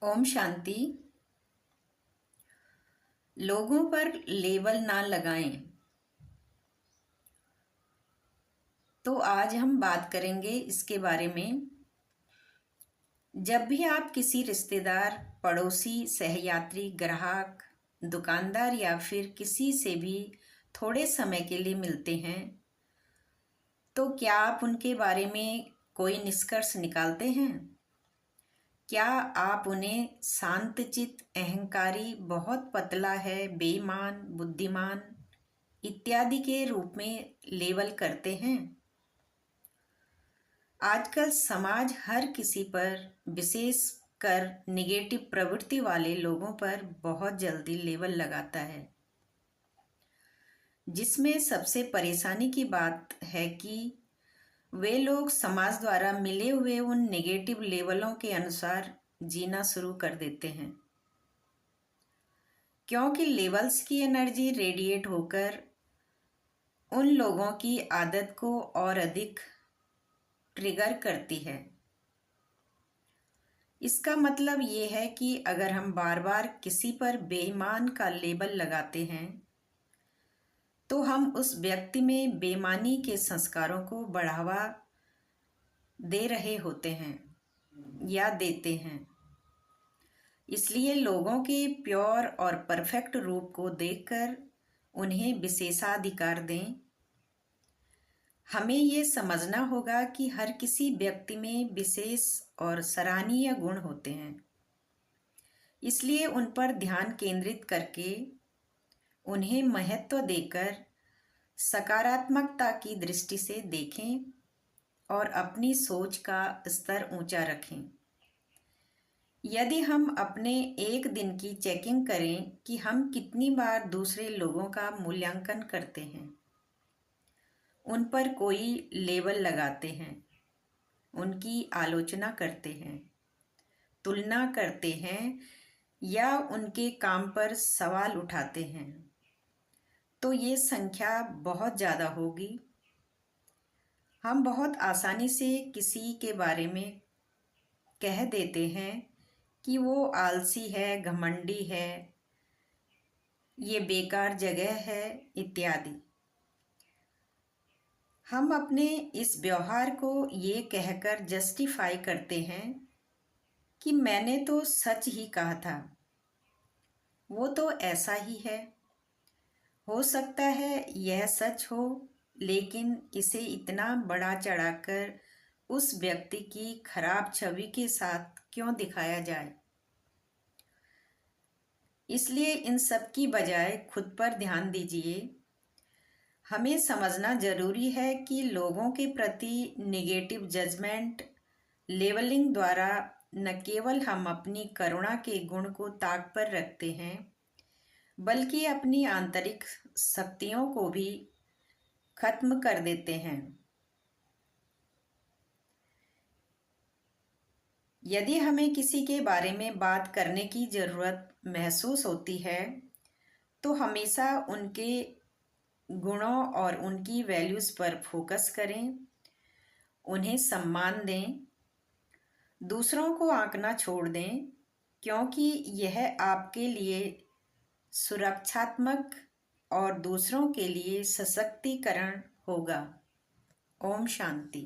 ओम शांति। लोगों पर लेबल ना लगाएं। तो आज हम बात करेंगे इसके बारे में। जब भी आप किसी रिश्तेदार, पड़ोसी, सहयात्री, ग्राहक, दुकानदार या फिर किसी से भी थोड़े समय के लिए मिलते हैं, तो क्या आप उनके बारे में कोई निष्कर्ष निकालते हैं? क्या आप उन्हें शांतचित्त, अहंकारी, बहुत पतला है, बेईमान, बुद्धिमान इत्यादि के रूप में लेबल करते हैं? आजकल समाज हर किसी पर, विशेष कर निगेटिव प्रवृत्ति वाले लोगों पर बहुत जल्दी लेबल लगाता है, जिसमें सबसे परेशानी की बात है कि वे लोग समाज द्वारा मिले हुए उन नेगेटिव लेबलों के अनुसार जीना शुरू कर देते हैं, क्योंकि लेबल्स की एनर्जी रेडिएट होकर उन लोगों की आदत को और अधिक ट्रिगर करती है। इसका मतलब ये है कि अगर हम बार बार किसी पर बेईमान का लेबल लगाते हैं, तो हम उस व्यक्ति में बेईमानी के संस्कारों को बढ़ावा दे रहे होते हैं या देते हैं। इसलिए लोगों के प्योर और परफेक्ट रूप को देखकर उन्हें विशेषाधिकार दें। हमें ये समझना होगा कि हर किसी व्यक्ति में विशेष और सराहनीय गुण होते हैं, इसलिए उन पर ध्यान केंद्रित करके उन्हें महत्व देकर सकारात्मकता की दृष्टि से देखें और अपनी सोच का स्तर ऊंचा रखें। यदि हम अपने एक दिन की चेकिंग करें कि हम कितनी बार दूसरे लोगों का मूल्यांकन करते हैं, उन पर कोई लेबल लगाते हैं, उनकी आलोचना करते हैं, तुलना करते हैं या उनके काम पर सवाल उठाते हैं, तो ये संख्या बहुत ज़्यादा होगी। हम बहुत आसानी से किसी के बारे में कह देते हैं कि वो आलसी है, घमंडी है, ये बेकार जगह है इत्यादि। हम अपने इस व्यवहार को ये कहकर जस्टिफाई करते हैं कि मैंने तो सच ही कहा था, वो तो ऐसा ही है। हो सकता है यह सच हो, लेकिन इसे इतना बड़ा चढ़ाकर उस व्यक्ति की खराब छवि के साथ क्यों दिखाया जाए? इसलिए इन सब की बजाय खुद पर ध्यान दीजिए। हमें समझना जरूरी है कि लोगों के प्रति निगेटिव जजमेंट, लेबलिंग द्वारा न केवल हम अपनी करुणा के गुण को ताक पर रखते हैं, बल्कि अपनी आंतरिक शक्तियों को भी खत्म कर देते हैं। यदि हमें किसी के बारे में बात करने की ज़रूरत महसूस होती है, तो हमेशा उनके गुणों और उनकी वैल्यूज़ पर फोकस करें, उन्हें सम्मान दें, दूसरों को आंकना छोड़ दें, क्योंकि यह आपके लिए सुरक्षात्मक और दूसरों के लिए सशक्तिकरण होगा। ओम शांति।